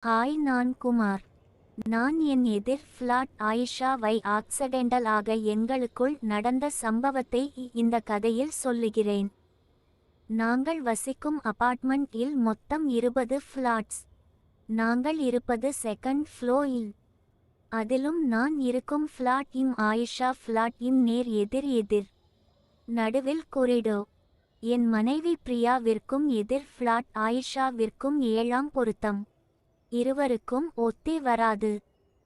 Hi, நான் குமார். நான் என் எதிர் ஃப்ளாட் ஆயிஷாவை ஆக்சிடென்டல் ஆக எங்களுக்குள் நடந்த சம்பவத்தை இந்த கதையில் சொல்லுகிறேன். நாங்கள் வசிக்கும் அபார்ட்மெண்ட் இல் மொத்தம் 20 ஃப்ளாட்ஸ். நாங்கள் இருப்பது செகண்ட் ஃப்ளோரில். அதிலும் நான் இருக்கும் ஃப்ளாட் இம் ஆயிஷா ஃப்ளாட் இம் நேர் எதிர். நடுவில் கொரிடோ. என் மனைவி பிரியாவிற்கும் எதிர் ஃப்ளாட் ஆயிஷாவிற்கும் 7ஆம் பொருத்தம். இருவருக்கும் ஒத்தே வராது.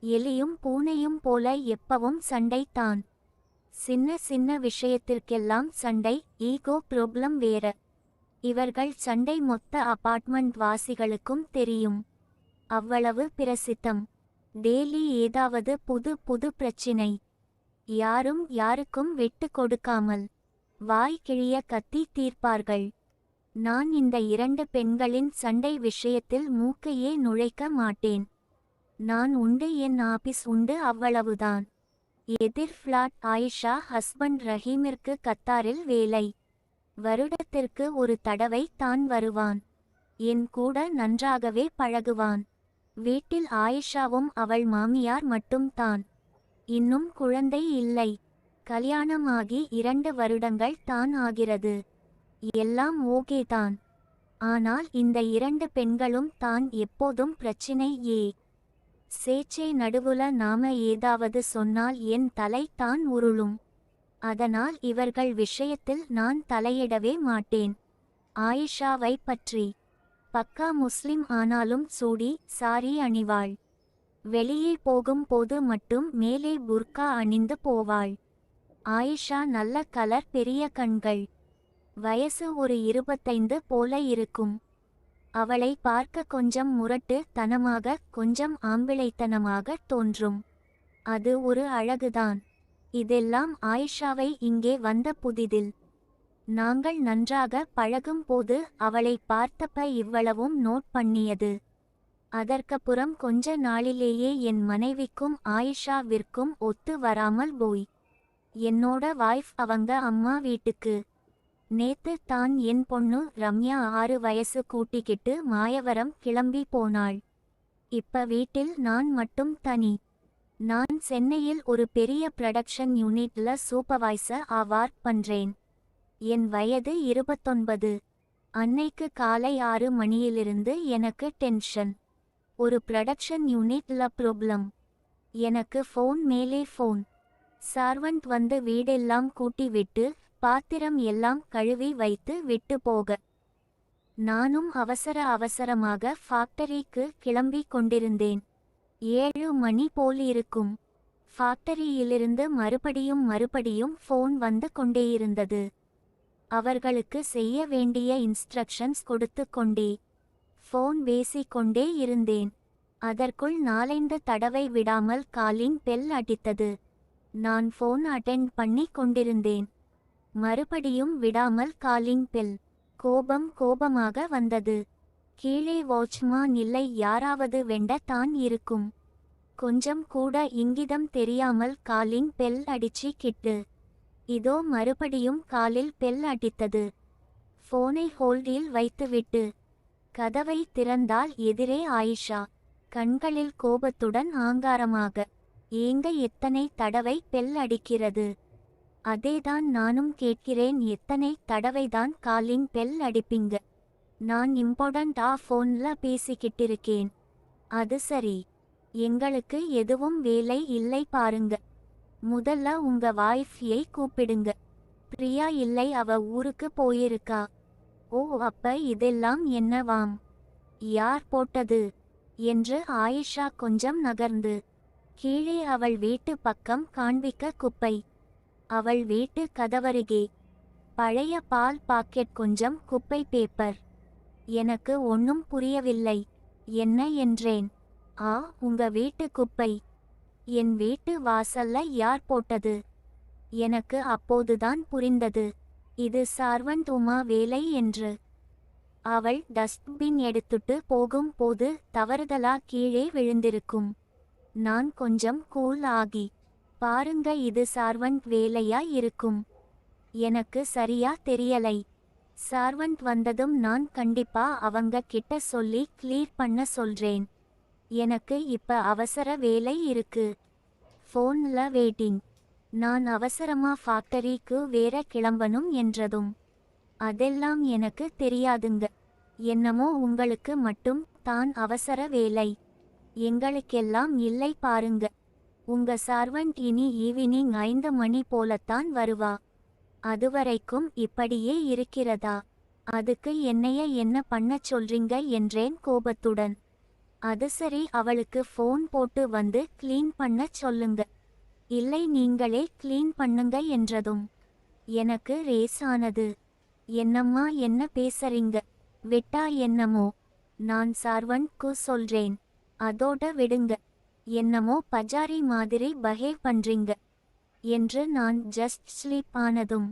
எலியும் பூனையும் போல எப்பவும் சண்டை தான். சின்ன சின்ன விஷயத்திற்கெல்லாம் சண்டை, ஈகோ ப்ராப்ளம் வேற. இவர்கள் சண்டை மொத்த அபார்ட்மெண்ட் வாசிகளுக்கும் தெரியும். அவ்வளவு பிரசித்தம். டெய்லி ஏதாவது புது புது பிரச்சினை. யாரும் யாருக்கும் விட்டு கொடுக்காமல் வாய் கிழிய கத்தி தீர்ப்பார்கள். நான் இந்த 2 பெண்களின் சண்டை விஷயத்தில் மூக்கையே நுழைக்க மாட்டேன். நான் உண்டு, என் ஆபீஸ் உண்டு, அவ்வளவுதான். எதிர் ஃப்ளாட் ஆயிஷா ஹஸ்பண்ட் ரஹீமிற்கு கத்தாரில் வேலை. வருடத்திற்கு ஒரு தடவை தான் வருவான். என் கூட நன்றாகவே பழகுவான். வீட்டில் ஆயிஷாவும் அவள் மாமியார் மட்டும் தான். இன்னும் குழந்தை இல்லை. கல்யாணமாகி 2 வருடங்கள் தான் ஆகிறது. எல்லாம் ஓகேதான். ஆனால் இந்த 2 பெண்களும் தான் எப்போதும் பிரச்சினை. சேச்சே நடுவுல நாம ஏதாவது சொன்னால் என் தலை தான் உருளும். அதனால் இவர்கள் விஷயத்தில் நான் தலையிடவே மாட்டேன். ஆயிஷாவை பற்றி பக்கா முஸ்லிம், ஆனாலும் சூடி சாரி அணிவாள். வெளியே போகும் போது மட்டும் மேலே புர்கா அணிந்து போவாள். ஆயிஷா நல்ல கலர், பெரிய கண்கள். வயசு ஒரு 25 போல இருக்கும். அவளை பார்க்க கொஞ்சம் முரட்டு தனமாக, கொஞ்சம் ஆம்பிளைத்தனமாக தோன்றும். அது ஒரு அழகுதான். இதெல்லாம் ஆயிஷாவை இங்கே வந்த புதிதில். நாங்கள் நன்றாக பழகும் போது அவளை பார்த்தப்ப இவ்வளவும் நோட் பண்ணியது. அதற்கப்புறம் கொஞ்ச நாளிலேயே என் மனைவிக்கும் ஆயிஷாவிற்கும் ஒத்து வராமல் போய் என்னோட வைஃப் அவங்க அம்மா வீட்டுக்கு. நேத்து தான் என் பொண்ணு ரம்யா 6 வயசு கூட்டிக்கிட்டு மாயவரம் கிளம்பி போனாள். இப்ப வீட்டில் நான் மட்டும் தனி. நான் சென்னையில் ஒரு பெரிய ப்ரொடக்ஷன் யூனிட்ல சூப்பர்வைசர் ஒர்க் பண்றேன். என் வயது 29. அன்னைக்கு காலை 6 மணியிலிருந்து எனக்கு டென்ஷன். ஒரு ப்ரொடக்ஷன் யூனிட்ல ப்ராப்ளம். எனக்கு ஃபோன் மேலே ஃபோன். சர்வன்ட் வந்து வீடெல்லாம் கூட்டி விட்டு பாத்திரம் எல்லாம் கழுவி வைத்து விட்டு போக. நானும் அவசரமாக ஃபேக்டரிக்கு கிளம்பி கொண்டிருந்தேன். 7 மணி போல் இருக்கும். ஃபேக்டரியிலிருந்து மறுபடியும் ஃபோன் வந்து கொண்டேயிருந்தது. அவர்களுக்கு செய்ய வேண்டிய இன்ஸ்ட்ரக்ஷன்ஸ் கொடுத்து கொண்டே ஃபோன் பேசிக்கொண்டே இருந்தேன். அதற்குள் 4-5 தடவை விடாமல் காலிங் பெல் அடித்தது. நான் ஃபோன் அட்டெண்ட் பண்ணி கொண்டிருந்தேன். மறுபடியும் விடாமல் காலிங் பெல். கோபமாக வந்தது. கீழே வாட்ச்மான் இல்லை, யாராவது வெண்ட தான் இருக்கும். கொஞ்சம் கூட இங்கிதம் தெரியாமல் காலிங் பெல் அடிச்சு கிட்டு. இதோ மறுபடியும் காலில் பெல் அடித்தது. ஃபோனை ஹோல்டில் வைத்துவிட்டு கதவை திறந்தால் எதிரே ஆயிஷா. கண்களில் கோபத்துடன் ஆங்காரமாக. ஏங்க எத்தனை தடவை பெல் அடிக்கிறது? அதேதான் நானும் கேட்கிறேன், எத்தனை தடவைதான் காலிங் பெல் அடிப்பீங்க? நான் இம்பார்ட்டண்டா ஃபோன்ல பேசிக்கிட்டிருக்கேன். அது சரி, எங்களுக்கு எதுவும் வேலை இல்லை பாருங்க. முதல்ல உங்க வைஃபை கூப்பிடுங்க. பிரியா இல்லை, அவ ஊருக்கு போயிருக்கா. ஓ, அப்ப இதெல்லாம் என்னவாம்? யார் போட்டது என்று ஆயிஷா கொஞ்சம் நகர்ந்து கீழே அவள் வீட்டு பக்கம் காண்பிக்க குப்பை. அவள் வீட்டு கதவருகே பழைய பால் பாக்கெட், கொஞ்சம் குப்பை பேப்பர். எனக்கு ஒன்னும் புரியவில்லை. என்ன என்றேன். உங்க வீட்டு குப்பை. என் வீட்டு வாசல்ல யார் போட்டது? எனக்கு அப்போதுதான் புரிந்தது, இது சர்வன்ட் உமா வேலை என்று. அவள் டஸ்ட்பின் எடுத்துட்டு போகும் போது தவறுதலா கீழே விழுந்திருக்கும். நான் கொஞ்சம் கூல் ஆகி, பாருங்க, இது சர்வன்ட் வேலையா இருக்கும். எனக்கு சரியா தெரியலை. சர்வன்ட் வந்ததும் நான் கண்டிப்பா அவங்க கிட்ட சொல்லி கிளீர் பண்ண சொல்றேன். எனக்கு இப்ப அவசர வேலை இருக்கு. ஃபோன்ல வெயிட்டிங். நான் அவசரமா ஃபேக்டரிக்கு வேற கிளம்பணும் என்றதும், அதெல்லாம் எனக்கு தெரியாதுங்க. என்னமோ உங்களுக்கு மட்டும் தான் அவசர வேலை. எங்களுக்கெல்லாம் இல்லை பாருங்க. உங்க சர்வன்ட் இனி ஈவினிங் 5 மணி போலத்தான் வருவா. அதுவரைக்கும் இப்படியே இருக்கிறதா? அதுக்கு என்னைய என்ன பண்ணச் சொல்றீங்க என்றேன் கோபத்துடன். அது சரி, அவளுக்கு ஃபோன் போட்டு வந்து க்ளீன் பண்ணச் சொல்லுங்க. இல்லை நீங்களே க்ளீன் பண்ணுங்க என்றதும் எனக்கு ரேஸானது. என்னம்மா என்ன பேசறீங்க? விட்டா என்னமோ? நான் சர்வன்ட்க்கு சொல்றேன். அதோட விடுங்க. என்னமோ பஜாரி மாதிரி பஹேவ் பண்றீங்க என்று நான் ஜஸ்ட் ஸ்லீப் ஆனதும்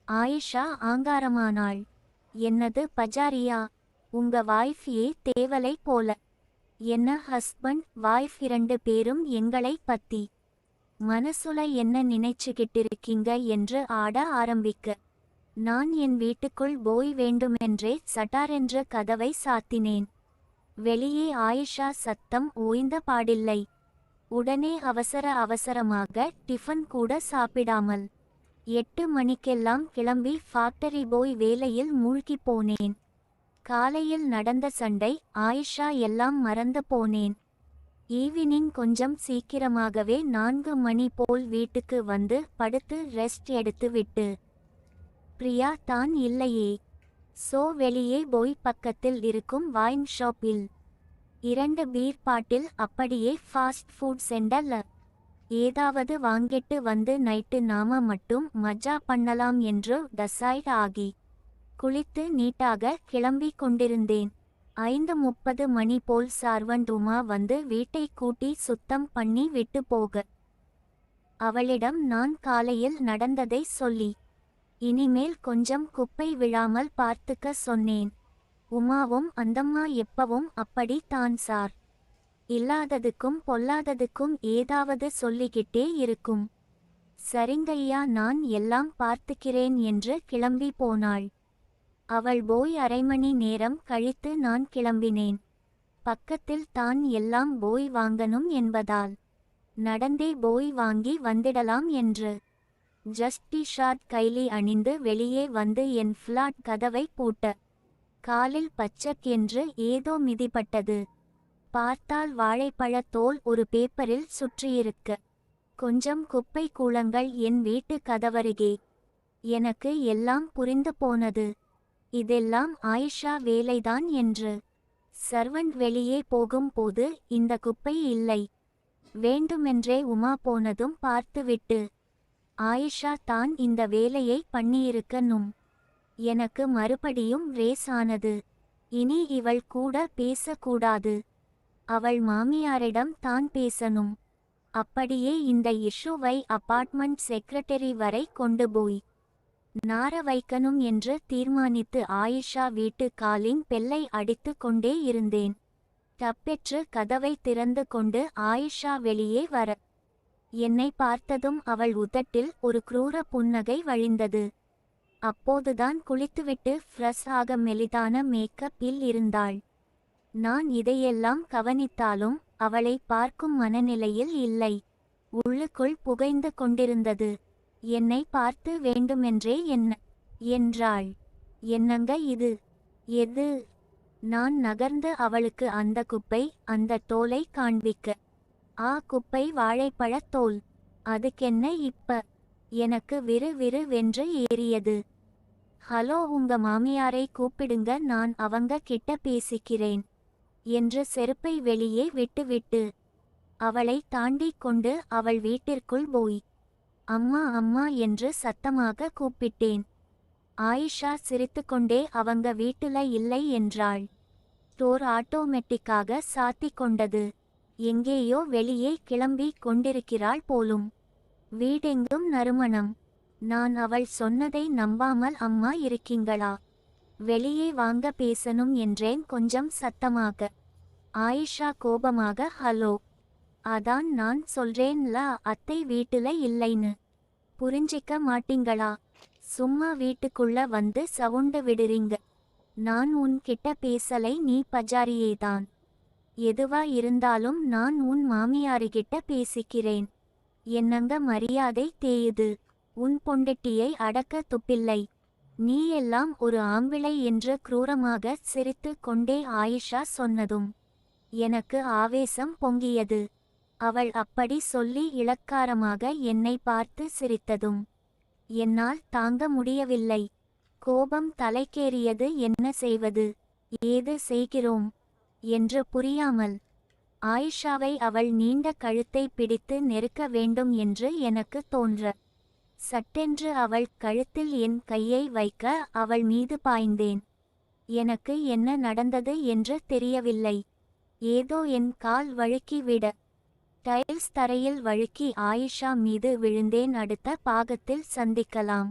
ஆயிஷா ஆங்காரமானாள். என்னது பஜாரியா? உங்க வாய்ஃபியே தேவலை போல. என்ன ஹஸ்பண்ட் வாய்ஃப் 2 பேரும் எங்களை பத்தி மனசுல என்ன நினைச்சுக்கிட்டிருக்கீங்க என்று ஆட ஆரம்பிக்க, நான் என் வீட்டுக்குள் போய் வேண்டுமென்றே சட்டாரென்று கதவை சாத்தினேன். வெளியே ஆயிஷா சத்தம் ஓய்ந்த பாடில்லை. உடனே அவசரமாக டிஃபன் கூட சாப்பிடாமல் 8 மணிக்கெல்லாம் கிளம்பி ஃபேக்டரி போய் வேலையில் மூழ்கி போனேன். காலையில் நடந்த சண்டை, ஆயிஷா எல்லாம் மறந்து போனேன். ஈவினிங் கொஞ்சம் சீக்கிரமாகவே 4 மணி போல் வீட்டுக்கு வந்து படுத்து ரெஸ்ட் எடுத்து விட்டு, பிரியா தான் இல்லையே. சோ வெளியே போய் பக்கத்தில் இருக்கும் வைன் ஷாப்பில் 2 பீர் பாட்டில், அப்படியே ஃபாஸ்ட் ஃபுட் சென்டர்ல ஏதாவது வாங்கிட்டு வந்து நைட்டு நாம மட்டும் மஜா பண்ணலாம் என்று டிசைட் ஆகி குளித்து நீட்டாக கிளம்பி கொண்டிருந்தேன். 5:30 மணி போல் சர்வன்ட் உமா வந்து வீட்டை கூட்டி சுத்தம் பண்ணி விட்டு போக, அவளிடம் நான் காலையில் நடந்ததை சொல்லி, இனிமேல் கொஞ்சம் குப்பை விழாமல் பார்த்துக்க சொன்னேன். உமாவும் அந்தம்மா எப்பவும் அப்படி தான் சார். இல்லாததுக்கும் பொல்லாததுக்கும் ஏதாவது சொல்லிக்கிட்டே இருக்கும். சரிங்கய்யா, நான் எல்லாம் பார்த்துக்கிறேன் என்று கிளம்பி போனாள். அவள் போய் 1/2 மணி நேரம் கழித்து நான் கிளம்பினேன். பக்கத்தில் தான் எல்லாம் போய் வாங்கணும் என்பதால் நடந்தே போய் வாங்கி வந்திடலாம் என்று ஜஸ்ட் டி-ஷர்ட் கைலி அணிந்து வெளியே வந்து என் ஃப்ளாட் கதவை பூட்ட, காலில் பச்சக் என்று ஏதோ மிதிப்பட்டது. பார்த்தால் வாழைப்பழ தோல் ஒரு பேப்பரில் சுற்றியிருக்க, கொஞ்சம் குப்பை கூளங்கள் என் வீட்டு கதவருகே. எனக்கு எல்லாம் புரிந்து போனது. இதெல்லாம் ஆயிஷா வேலைதான் என்று. சர்வன்ட் வெளியே போகும்போது இந்த குப்பை இல்லை. வேண்டுமென்றே உமா போனதும் பார்த்துவிட்டு ஆயிஷா தான் இந்த வேலையை பண்ணியிருக்கணும். எனக்கு மறுபடியும் ரேஸ் ஆனது. இனி இவள் கூட பேசக்கூடாது. அவள் மாமியாரிடம் தான் பேசணும். அப்படியே இந்த இஷ்யூவை அபார்ட்மெண்ட் செக்ரட்டரி வரை கொண்டு போய் நார வைக்கணும் என்று தீர்மானித்து ஆயிஷா வீட்டு காலிங் பெல்லை அடித்து கொண்டே இருந்தேன். தப்பெற்று கதவை திறந்து கொண்டு ஆயிஷா வெளியே வர, என்னை பார்த்ததும் அவள் உதட்டில் ஒரு குரூர புன்னகை வழிந்தது. அப்போதுதான் குளித்துவிட்டு ஃப்ரெஷ் ஆக மெலிதான மேக்கப்பில் இருந்தாள். நான் இதையெல்லாம் கவனித்தாலும் அவளை பார்க்கும் மனநிலையில் இல்லை. உள்ளுக்குள் புகைந்து கொண்டிருந்தது. என்னை பார்த்து வேண்டுமென்றே என்ன என்றாள். என்னங்க இது? எது? நான் நகர்ந்து அவளுக்கு அந்த குப்பை, அந்த தோலை காண்பிக்க, குப்பை வாழைப்பழத் தோல். அதுக்கென்ன இப்ப? எனக்கு விறு விறு வென்று ஏறியது. ஹலோ, உங்க மாமியாரை கூப்பிடுங்க, நான் அவங்க கிட்ட பேசிக்கிறேன் என்று செருப்பை வெளியே விட்டுவிட்டு அவளை தாண்டி கொண்டு அவள் வீட்டிற்குள் போய் அம்மா அம்மா என்று சத்தமாக கூப்பிட்டேன். ஆயிஷா சிரித்துக்கொண்டே அவங்க வீட்டுல இல்லை என்றாள். டோர் ஆட்டோமேட்டிக்காக சாத்தி கொண்டது. எங்கேயோ வெளியே கிளம்பி கொண்டிருக்கிறாள் போலும். வீடெங்கும் நறுமணம். நான் அவள் சொன்னதை நம்பாமல் அம்மா இருக்கீங்களா? வெளியே வாங்க பேசணும் என்றேன் கொஞ்சம் சத்தமாக. ஆயிஷா கோபமாக ஹலோ, அதான் நான் சொல்றேன்ல அத்தை வீட்டுல இல்லைன்னு. புரிஞ்சிக்க மாட்டீங்களா? சும்மா வீட்டுக்குள்ள வந்து சவுண்டு விடுறீங்க. நான் உன் கிட்ட பேசலை, நீ பஜாரியேதான். எதுவா இருந்தாலும் நான் உன் மாமியாருகிட்ட பேசிக்கிறேன். என்னங்க மரியாதை தேயுது. உன் பொண்டட்டியை அடக்க துப்பில்லை. நீ எல்லாம் ஒரு ஆம்பிளை என்று குரூரமாக சிரித்து கொண்டே ஆயிஷா சொன்னதும் எனக்கு ஆவேசம் பொங்கியது. அவள் அப்படி சொல்லி இளக்காரமாக என்னை பார்த்து சிரித்ததும் என்னால் தாங்க முடியவில்லை. கோபம் தலைக்கேறியது. என்ன செய்வது, ஏது செய்கிறோம் என்று புரியாமல் ஆயிஷாவை அவள் நீண்ட கழுத்தை பிடித்து நெருக்க வேண்டும் என்று எனக்கு தோன்ற, சட்டென்று அவள் கழுத்தில் என் கையை வைக்க அவள் மீது பாய்ந்தேன். எனக்கு என்ன நடந்தது என்று தெரியவில்லை. ஏதோ என் கால் வழுக்கி விட டைல்ஸ் தரையில் வழுக்கி ஆயிஷா மீது விழுந்தேன். அடுத்த பாகத்தில் சந்திக்கலாம்.